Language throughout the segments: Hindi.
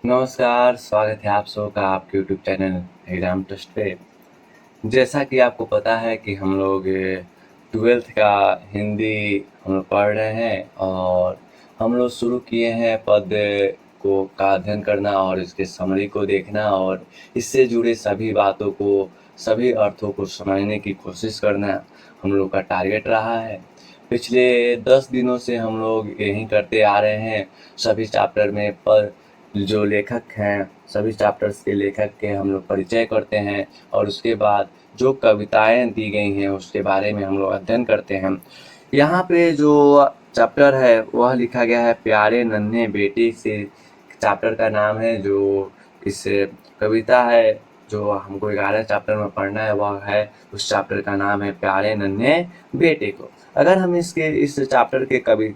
नमस्कार, स्वागत है आप सबका आपके यूट्यूब चैनल एग्जाम टेस्ट पे। जैसा कि आपको पता है कि हम लोग 12th का हिंदी हम लोग पढ़ रहे हैं और हम लोग शुरू किए हैं पद को का अध्ययन करना और इसके समरी को देखना और इससे जुड़े सभी बातों को, सभी अर्थों को समझने की कोशिश करना हम लोग का टारगेट रहा है। पिछले 10 दिनों से हम लोग यही करते आ रहे हैं। सभी चैप्टर में पद जो लेखक हैं, सभी चैप्टर्स के लेखक के हम लोग परिचय करते हैं और उसके बाद जो कविताएं दी गई हैं उसके बारे में हम लोग अध्ययन करते हैं। यहाँ पे जो चैप्टर है वह लिखा गया है प्यारे नन्हे बेटे से। चैप्टर का नाम है जो इस कविता है जो हमको 11 चैप्टर में पढ़ना है, वह है उस चैप्टर का नाम है प्यारे नन्हे बेटे को। अगर हम इसके इस चैप्टर के कवि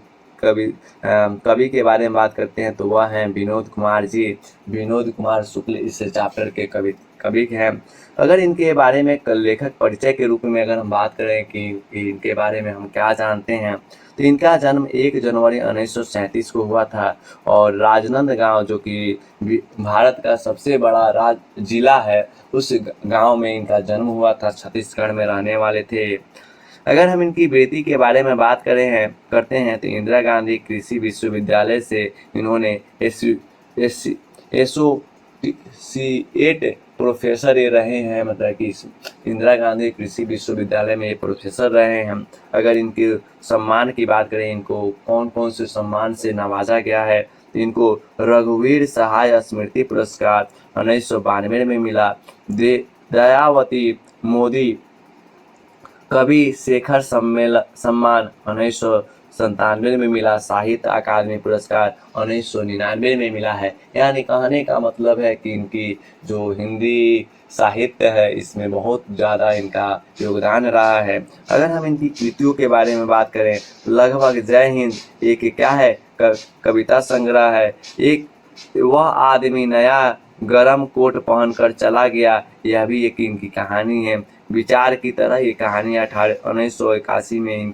के बारे में बात करते हैं तो वह हैं विनोद कुमार जी। विनोद कुमार शुक्ल इस चैप्टर के कवि कवि हैं। अगर इनके बारे में लेखक परिचय के रूप में अगर हम बात करें कि इनके बारे में हम क्या जानते हैं, तो इनका जन्म 1 जनवरी 1937 को हुआ था और राजनांदगांव जो कि भारत का सबसे बड़ा जिला है, उस गांव में इनका जन्म हुआ था। छत्तीसगढ़ में रहने वाले थे। अगर हम इनकी बेटी के बारे में बात करते हैं तो इंदिरा गांधी कृषि विश्वविद्यालय से इन्होंने एसोसिएट प्रोफेसर ये रहे हैं, मतलब कि इंदिरा गांधी कृषि विश्वविद्यालय में ये प्रोफेसर रहे हैं। अगर इनके सम्मान की बात करें, इनको कौन कौन से सम्मान से नवाजा गया है, तो इनको रघुवीर सहाय स्मृति पुरस्कार 1992 में मिला। दयावती मोदी कवि शेखर सम्मान 1997 में मिला। साहित्य अकादमी पुरस्कार 1999 में मिला है। यानी कहने का मतलब है कि इनकी जो हिंदी साहित्य है इसमें बहुत ज़्यादा इनका योगदान रहा है। अगर हम इनकी कृतियों के बारे में बात करें, लगभग जय हिंद एक क्या है, कविता संग्रह है। एक वह आदमी नया गरम कोट पहनकर चला गया, यह भी एक इनकी कहानी है। विचार की तरह ये कहानी 1981 में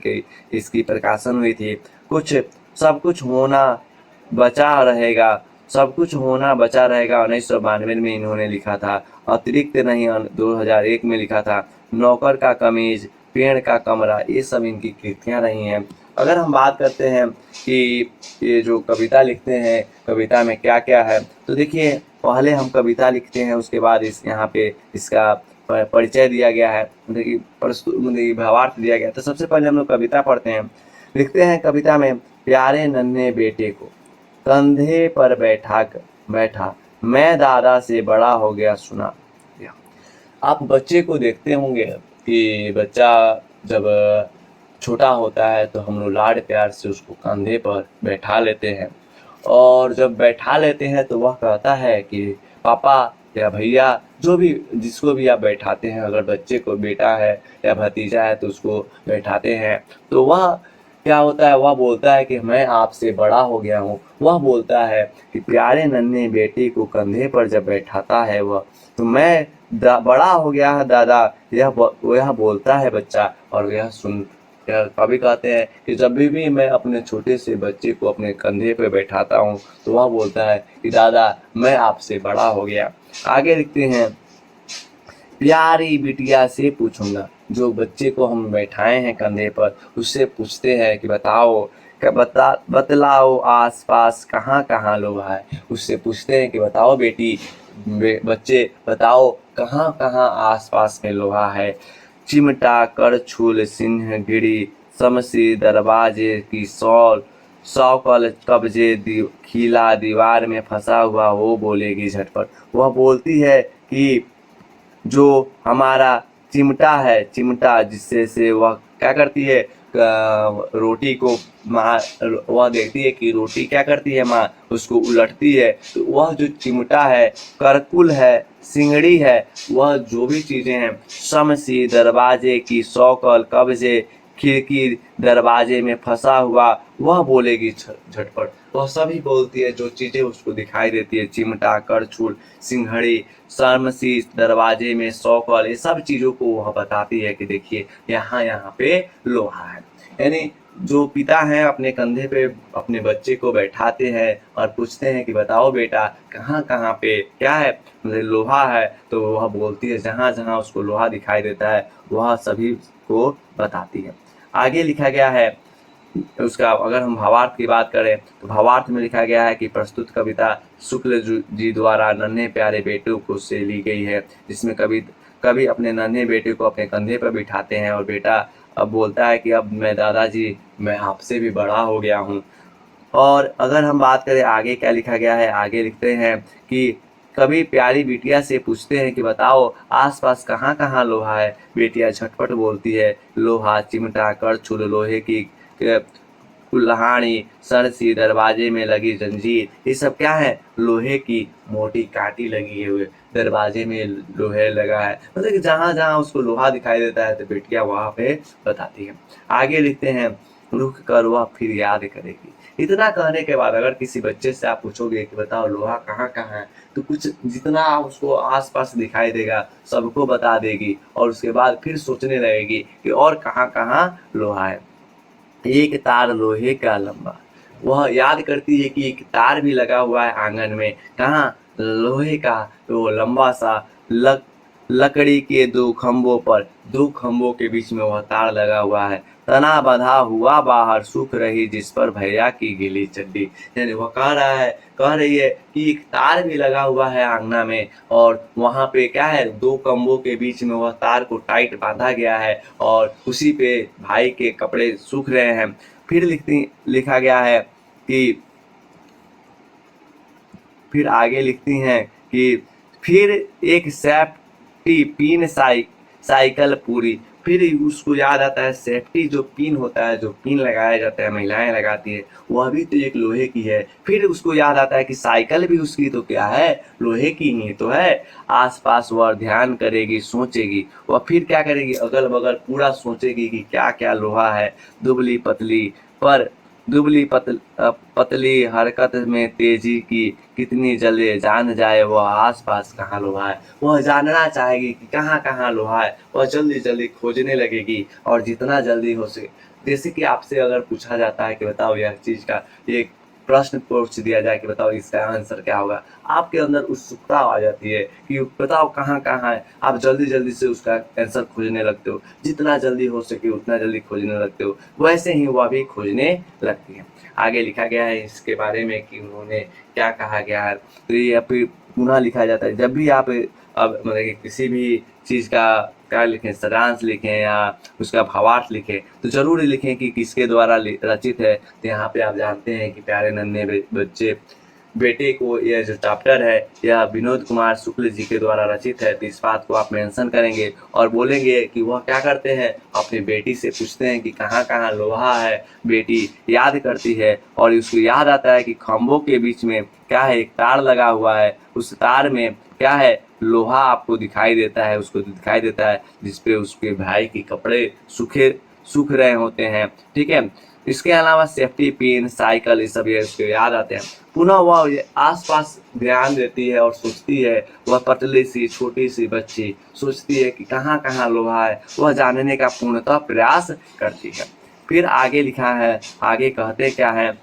इसकी प्रकाशन हुई थी। कुछ सब कुछ होना बचा रहेगा, सब कुछ होना बचा रहेगा 1992 में इन्होंने लिखा था। अतिरिक्त नहीं 2001 में लिखा था। नौकर का कमीज, पेड़ का कमरा, ये सब इनकी कृतियाँ रही हैं। अगर हम बात करते हैं कि ये जो कविता लिखते हैं, कविता में क्या क्या है, तो देखिए पहले हम कविता लिखते हैं, उसके बाद इस यहाँ पे इसका परिचय दिया गया है, मतलब भावार्थ दिया गया। तो सबसे पहले हम लोग कविता पढ़ते हैं। लिखते हैं कविता में, प्यारे नन्हे बेटे को कंधे पर बैठा मैं दादा से बड़ा हो गया सुना। आप बच्चे को देखते होंगे कि बच्चा जब छोटा होता है तो हम लोग लाड प्यार से उसको कंधे पर बैठा लेते हैं और जब बैठा लेते हैं तो वह कहता है कि पापा या भैया, जो भी जिसको भी आप बैठाते हैं, अगर बच्चे को बेटा है या भतीजा है तो उसको बैठाते हैं, तो वह क्या होता है, वह बोलता है कि मैं आपसे बड़ा हो गया हूँ। वह बोलता है कि प्यारे नन्हे बेटी को कंधे पर जब बैठाता है वह, तो मैं बड़ा हो गया है दादा, यह बोलता है बच्चा। और यह कभी कहते हैं कि जब भी मैं अपने छोटे से बच्चे को अपने कंधे पे बैठाता हूँ तो वह बोलता है कि दादा मैं आपसे बड़ा हो गया। आगे लिखते हैं, प्यारी बिटिया से पूछूंगा। जो बच्चे को हम बैठाए हैं कंधे पर, उससे पूछते हैं कि बतलाओ आसपास कहाँ कहाँ लोग हैं। उससे पूछते हैं कि बताओ बेटी, बच्चे बताओ कहाँ कहाँ आसपास में लोहा है। चिमटा करछुल सिंह गिरी समसी दरवाजे की सौकल कब्जे खिला दीवार में फंसा हुआ वो बोलेगी झटपट। वह बोलती है कि जो हमारा चिमटा है, चिमटा जिससे से वह क्या करती है, रोटी को माँ, वह देखती है कि रोटी क्या करती है माँ, उसको उलटती है। तो वह जो चिमटा है, करकुल है, सिंगड़ी है, वह जो भी चीज़ें हैं, शमशी दरवाजे की सौकल कब्जे खिड़की दरवाजे में फंसा हुआ, वह बोलेगी झटपट। वह सभी बोलती है जो चीज़ें उसको दिखाई देती है, चिमटा करछुल सिंघड़ी शर्मशी दरवाजे में सौकल, ये सब चीज़ों को वह बताती है कि देखिए यहाँ यहाँ पे लोहा है। यानी जो पिता हैं अपने कंधे पे अपने बच्चे को बैठाते हैं और पूछते हैं कि बताओ बेटा कहाँ कहाँ पे क्या है, मतलब लोहा है, तो वह बोलती है जहाँ जहाँ उसको लोहा दिखाई देता है वह सभी को बताती है। आगे लिखा गया है उसका, अगर हम भावार्थ की बात करें तो भावार्थ में लिखा गया है कि प्रस्तुत कविता शुक्ल जी द्वारा नन्हे प्यारे बेटों को से ली गई है, जिसमें कभी अपने नन्हे बेटे को अपने कंधे पर बिठाते हैं और बेटा अब बोलता है कि अब मैं दादाजी मैं आपसे भी बड़ा हो गया हूँ। और अगर हम बात करें आगे क्या लिखा गया है, आगे लिखते हैं कि कभी प्यारी बिटिया से पूछते हैं कि बताओ आसपास कहाँ कहाँ लोहा है। बेटिया झटपट बोलती है लोहा, चिमटा, करछुल, लोहे की कुल्हाड़ी, सरसी, दरवाजे में लगी जंजीर, ये सब क्या है, लोहे की मोटी कांटी लगी हुई, दरवाजे में लोहे लगा है, मतलब कि जहाँ जहाँ उसको लोहा दिखाई देता है तो बेटिया वहां पे बताती है। आगे लिखते हैं रुक कर वह फिर याद करेगी। इतना कहने के बाद अगर किसी बच्चे से आप पूछोगे कि बताओ लोहा कहाँ कहाँ है, तो कुछ जितना उसको आसपास दिखाई देगा सबको बता देगी और उसके बाद फिर सोचने लगेगी कि और कहाँ कहाँ लोहा है। एक तार लोहे का लंबा, वह याद करती है कि एक तार भी लगा हुआ है आंगन में, कहाँ, लोहे का, तो लंबा सा लकड़ी के दो खंभों पर, दो खंभों के बीच में वह तार लगा हुआ है। तना बंधा हुआ बाहर सूख रही जिस पर भैया की गीली चड्डी। यानी वह कह रही है कि एक तार भी लगा हुआ है आंगना में और वहां पे क्या है, दो खंभों के बीच में वह तार को टाइट बांधा गया है और उसी पे भाई के कपड़े सूख रहे हैं। फिर लिखा गया है कि फिर आगे लिखती हैं कि फिर एक सेफ्टी पिन साइकिल पूरी, फिर उसको याद आता है सेफ्टी जो पिन होता है, जो पिन लगाया जाता है महिलाएं लगाती है, वह भी तो एक लोहे की है। फिर उसको याद आता है कि साइकिल भी उसकी तो क्या है, लोहे की ही तो है। आसपास वह ध्यान करेगी, सोचेगी, वह फिर क्या करेगी, अगल बगल पूरा सोचेगी कि क्या क्या लोहा है। दुबली पतली पर पतली हरकत में तेजी की, कितनी जल्दी जान जाए वह आसपास कहाँ लोहा है। वह जानना चाहेगी कि कहाँ कहाँ लोहा है, वह जल्दी जल्दी खोजने लगेगी और जितना जल्दी हो सके, जैसे कि आपसे अगर पूछा जाता है कि बताओ यह चीज का एक प्रश्न पूछ दिया जाए कि बताओ इसका आंसर क्या होगा, आपके अंदर उत्सुकता आ जाती है कि बताओ कहाँ कहाँ है, आप जल्दी जल्दी से उसका आंसर खोजने लगते हो, जितना जल्दी हो सके उतना जल्दी खोजने लगते हो, वैसे ही वह भी खोजने लगती है। आगे लिखा गया है इसके बारे में कि उन्होंने क्या कहा गया है, तो ये फिर पुनः लिखा जाता है। जब भी आप अब मतलब कि किसी भी चीज का क्या लिखें, सारांश लिखें या उसका भावार्थ लिखें, तो जरूर लिखें कि किसके द्वारा रचित है। तो यहाँ पे आप जानते हैं कि प्यारे नन्हे बच्चे बेटे को यह जो चैप्टर है यह विनोद कुमार शुक्ल जी के द्वारा रचित है। तो इस बात को आप मेंशन करेंगे और बोलेंगे कि वह क्या करते हैं, अपनी बेटी से पूछते हैं कि कहाँ कहाँ लोहा है। बेटी याद करती है और उसको याद आता है कि खंभों के बीच में क्या है, एक तार लगा हुआ है, उस तार में क्या है, लोहा आपको दिखाई देता है, उसको दिखाई देता है जिसपे उसके भाई के कपड़े सूख रहे होते हैं। ठीक है, इसके अलावा सेफ्टी पिन, साइकिल, ये सब ये उसको याद आते हैं। पुनः वह आसपास ध्यान देती है और सोचती है, वह पतली सी छोटी सी बच्ची सोचती है कि कहाँ कहाँ लोहा है, वह जानने का पूर्णतः प्रयास करती है। फिर आगे लिखा है, आगे कहते क्या है,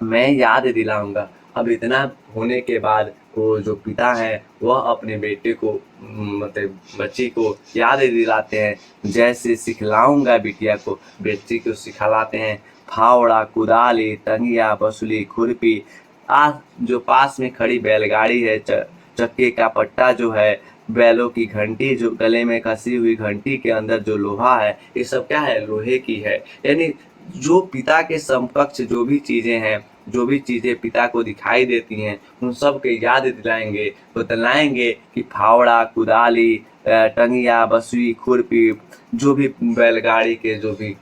मैं याद दिलाऊंगा। अब इतना होने के बाद वो जो पिता है वह अपने बेटे को मतलब बच्ची को याद दिलाते हैं, जैसे सिखलाऊंगा बिटिया को, बेटी को सिखलाते हैं। फावड़ा, कुदाली, तंगिया, बसुली, खुरपी, जो पास में खड़ी बैलगाड़ी है, चक्के का पट्टा जो है, बैलों की घंटी जो गले में कसी हुई घंटी के अंदर जो लोहा है, ये सब क्या है, लोहे की है। यानी जो पिता के समकक्ष जो भी चीजें हैं, जो भी चीजें पिता को दिखाई देती हैं, उन सब के याद दिलाएंगे, बतलाएंगे कि फावड़ा, कुदाली, टंगिया, बसुई, खुरपी, जो भी बैलगाड़ी के जो भी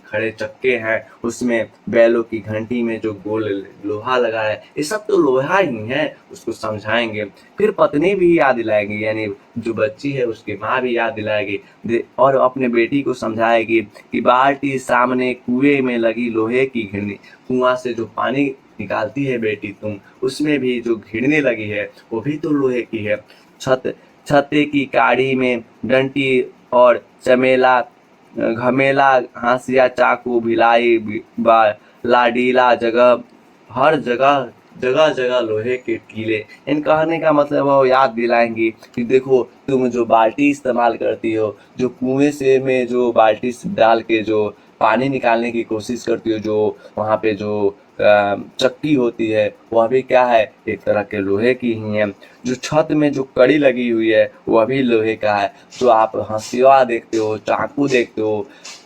खड़े चक्के हैं, उसमें बैलों की घंटी में जो गोल लोहा लगा है, ये सब तो लोहा ही है, उसको समझाएंगे। फिर पत्नी भी याद दिलाएंगी, यानी जो बच्ची है उसकी माँ भी याद दिलाएगी और अपने बेटी को समझाएगी कि बाल्टी सामने कुएं में लगी लोहे की घिरनी, कुआं से जो पानी निकालती है बेटी तुम, उसमें भी जो घिरने लगी है वो भी तो लोहे की है। छत छत्ते की काढ़ी में डंटी और चमेला घमेला हाशिया चाकू भिलाई लाडीला जगह, हर जगह जगह जगह लोहे के कीले। इन कहने का मतलब वो याद दिलाएंगी कि देखो तुम जो बाल्टी इस्तेमाल करती हो, जो कुएं से में जो बाल्टी डाल के जो पानी निकालने की कोशिश करती हो, जो वहाँ पे जो चक्की होती है वह भी क्या है, एक तरह के लोहे की ही है। जो छत में जो कड़ी लगी हुई है वह भी लोहे का है। जो आप हंसिया देखते हो, चाकू देखते हो,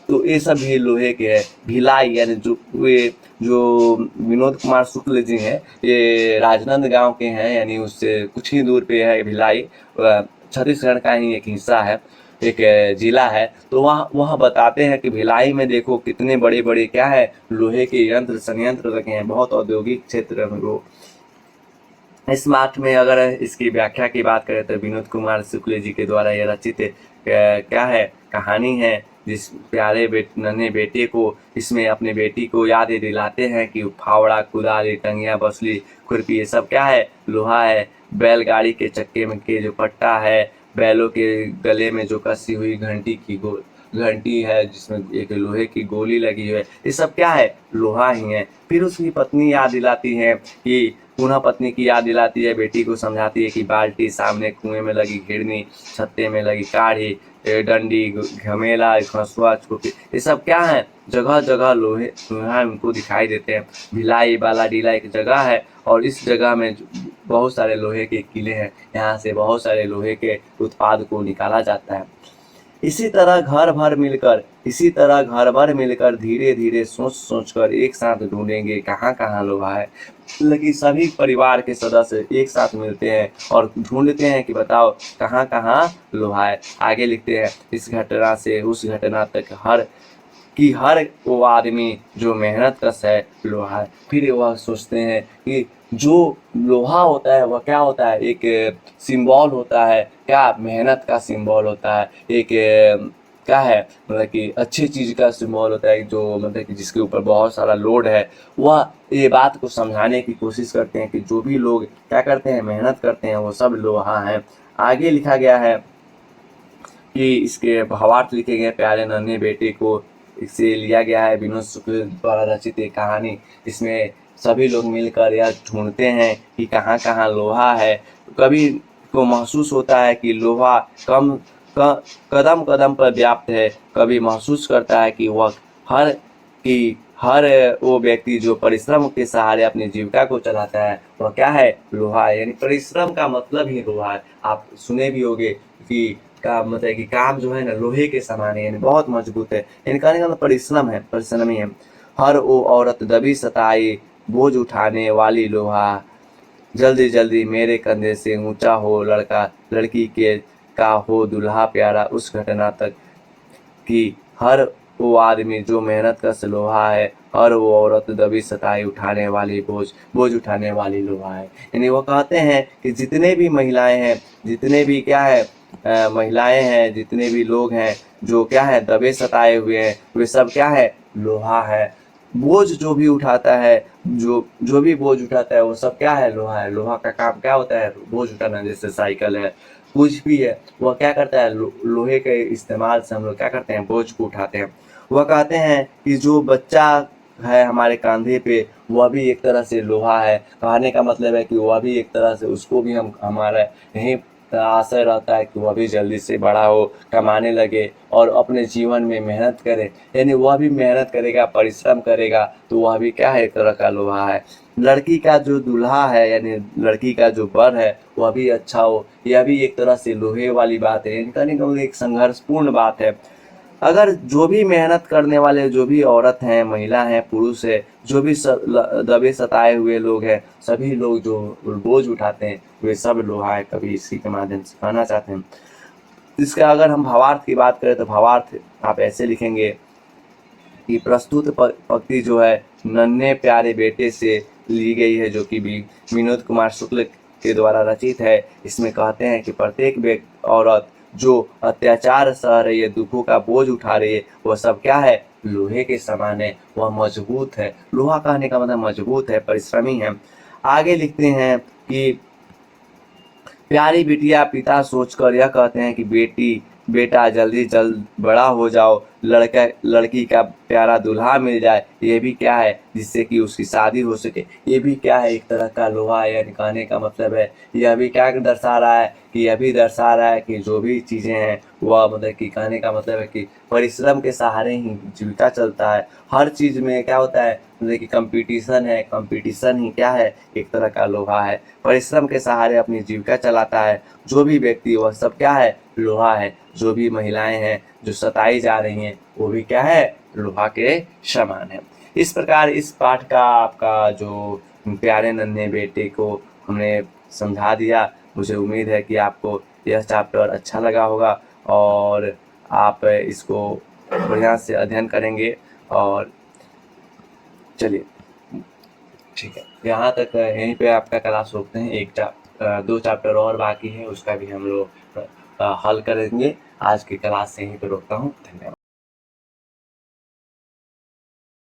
तो ये सब भी लोहे के है। भिलाई यानी जो विनोद कुमार शुक्ल जी हैं, ये राजनांदगांव के हैं, यानी उससे कुछ ही दूर पे है भिलाई, छत्तीसगढ़ का ही एक हिस्सा है, एक जिला है। तो वहाँ बताते हैं कि भिलाई में देखो कितने बड़े बड़े क्या है, लोहे के यंत्र संयंत्र रखे हैं, बहुत औद्योगिक क्षेत्र में वो। इस पाठ में अगर इसकी व्याख्या की बात करें तो विनोद कुमार शुक्ल जी के द्वारा यह रचित क्या है, कहानी है, जिस प्यारे नन्हे बेटे को, इसमें अपने बेटी को याद दिलाते हैं कि फावड़ा कुदाली टंगिया बसली खुरपी ये सब क्या है, लोहा है। बैलगाड़ी के चक्के में के जो पट्टा है, बैलों के गले में जो कसी हुई घंटी है जिसमें एक लोहे की गोली लगी है, ये सब क्या है, लोहा ही है। फिर उसकी पत्नी याद दिलाती है कि पुनः पत्नी की याद दिलाती है, बेटी को समझाती है कि बाल्टी, सामने कुएं में लगी घिरनी, छत्ते में लगी काढ़ी, डंडी, घमेला, हंसुआ, छुपी, ये सब क्या है, जगह जगह लोहे उनको दिखाई देते हैं। भिलाई बालाडीला एक जगह है और इस जगह में बहुत सारे लोहे के किले हैं, यहाँ से बहुत सारे लोहे के उत्पाद को निकाला जाता है। इसी तरह घर भर मिलकर धीरे धीरे सोच सोच कर एक साथ ढूंढेंगे कहाँ कहाँ लोहा है। लेकिन सभी परिवार के सदस्य एक साथ मिलते हैं और ढूंढते हैं कि बताओ कहाँ कहाँ लोहा है। आगे लिखते हैं, इस घटना से उस घटना तक हर वो आदमी जो मेहनत कश है लोहा है। फिर वह सोचते हैं कि जो लोहा होता है वह क्या होता है, एक सिंबल होता है, क्या मेहनत का सिंबल होता है, एक क्या है, मतलब कि अच्छी चीज का सिंबल होता है, जो मतलब कि जिसके ऊपर बहुत सारा लोड है। वह ये बात को समझाने की कोशिश करते हैं कि जो भी लोग क्या करते हैं, मेहनत करते हैं, वो सब लोहा है। आगे लिखा गया है कि इसके भावार्थ लिखे गए प्यारे नन्हे बेटे को, इसे लिया गया है विनोद शुक्ल द्वारा रचित एक कहानी। इसमें सभी लोग मिलकर यह ढूंढते हैं कि कहाँ कहाँ लोहा है। कभी को महसूस होता है कि लोहा कदम कदम पर व्याप्त है, कभी महसूस करता है कि वह हर वो व्यक्ति जो परिश्रम के सहारे अपनी जीविका को चलाता है वह क्या है, लोहा है। यानी परिश्रम का मतलब ही लोहा है। आप सुने भी होंगे कि का मतलब है कि काम जो है ना लोहे के समान है, यानी बहुत मजबूत है। यानी कहने का मतलब परिश्रम है, परिश्रमी है। हर वो औरत दबी सताई बोझ उठाने वाली लोहा, जल्दी जल्दी मेरे कंधे से ऊंचा हो लड़का, लड़की के का हो दुल्हा प्यारा, उस घटना तक कि हर वो आदमी जो मेहनत कश लोहा है, और वो औरत दबी सताई उठाने वाली बोझ उठाने वाली लोहा है। यानी वो कहते हैं कि जितने भी महिलाएं हैं, जितने भी क्या है महिलाएं हैं, जितने भी लोग हैं जो क्या है दबे सताए हुए हैं, वे सब क्या है, लोहा है। बोझ जो भी उठाता है, जो भी बोझ उठाता है वो सब क्या है, लोहा है। लोहा का काम क्या होता है, बोझ उठाना। जैसे साइकिल है, कुछ भी है, वह क्या करता है, लोहे के इस्तेमाल से हम लोग क्या करते हैं, बोझ को उठाते हैं। वह कहते हैं कि जो बच्चा है हमारे कंधे पे, वह भी एक तरह से लोहा है। कहने का मतलब है कि वह भी एक तरह से, उसको भी हम हमारा यही आशय रहता है कि वह भी जल्दी से बड़ा हो, कमाने लगे और अपने जीवन में मेहनत करे। यानी वह भी मेहनत करेगा, परिश्रम करेगा, तो वह भी क्या है, एक तरह का लोहा है। लड़की का जो दूल्हा है, यानी लड़की का जो वर है, वह भी अच्छा हो, यह भी एक तरह से लोहे वाली बात है। यानी कि एक संघर्षपूर्ण बात है। अगर जो भी मेहनत करने वाले, जो भी औरत हैं, महिला हैं, पुरुष है, जो भी दबे सताए हुए लोग हैं, सभी लोग जो बोझ उठाते हैं, वे सब लोहा है। कभी इसी के माध्यम से कहना चाहते हैं। इसका अगर हम भावार्थ की बात करें तो भावार्थ आप ऐसे लिखेंगे कि प्रस्तुत पंक्ति जो है नन्हे प्यारे बेटे से ली गई है, जो कि विनोद कुमार शुक्ल के द्वारा रचित है। इसमें कहते हैं कि प्रत्येक औरत जो अत्याचार सह रही है, दुखों का बोझ उठा रही है, वह सब क्या है, लोहे के समान है, वह मजबूत है। लोहा कहने का मतलब मजबूत है, परिश्रमी है। आगे लिखते हैं कि प्यारी बिटिया पिता सोचकर यह कहते हैं कि बेटा जल्द बड़ा हो जाओ, लड़का लड़की का प्यारा दूल्हा मिल जाए, ये भी क्या है, जिससे कि उसकी शादी हो सके, ये भी क्या है, एक तरह का लोहा है। यानी कहने का मतलब है, यह भी क्या दर्शा रहा है कि यह भी दर्शा रहा है कि जो भी चीज़ें हैं वह मतलब कि कहने का मतलब है कि परिश्रम के सहारे ही जीविका चलता है। हर चीज़ में क्या होता है, मतलब कि कंपटीशन है, कंपटीशन ही क्या है, एक तरह का लोहा है। परिश्रम के सहारे अपनी जीविका चलाता है जो भी व्यक्ति, वह सब क्या है, लोहा है। जो भी महिलाएं हैं जो सताई जा रही हैं, वो भी क्या है, लोहा के समान है। इस प्रकार इस पाठ का आपका जो प्यारे नन्हे बेटे को हमने समझा दिया। मुझे उम्मीद है कि आपको यह चैप्टर अच्छा लगा होगा और आप इसको बढ़िया से अध्ययन करेंगे। और चलिए ठीक है, यहाँ तक यहीं पे आपका क्लास रोकते हैं। 2 चैप्टर और बाकी है, उसका भी हम लोग हल करेंगे। आज की क्लास यहीं पे रोकता हूँ। धन्यवाद।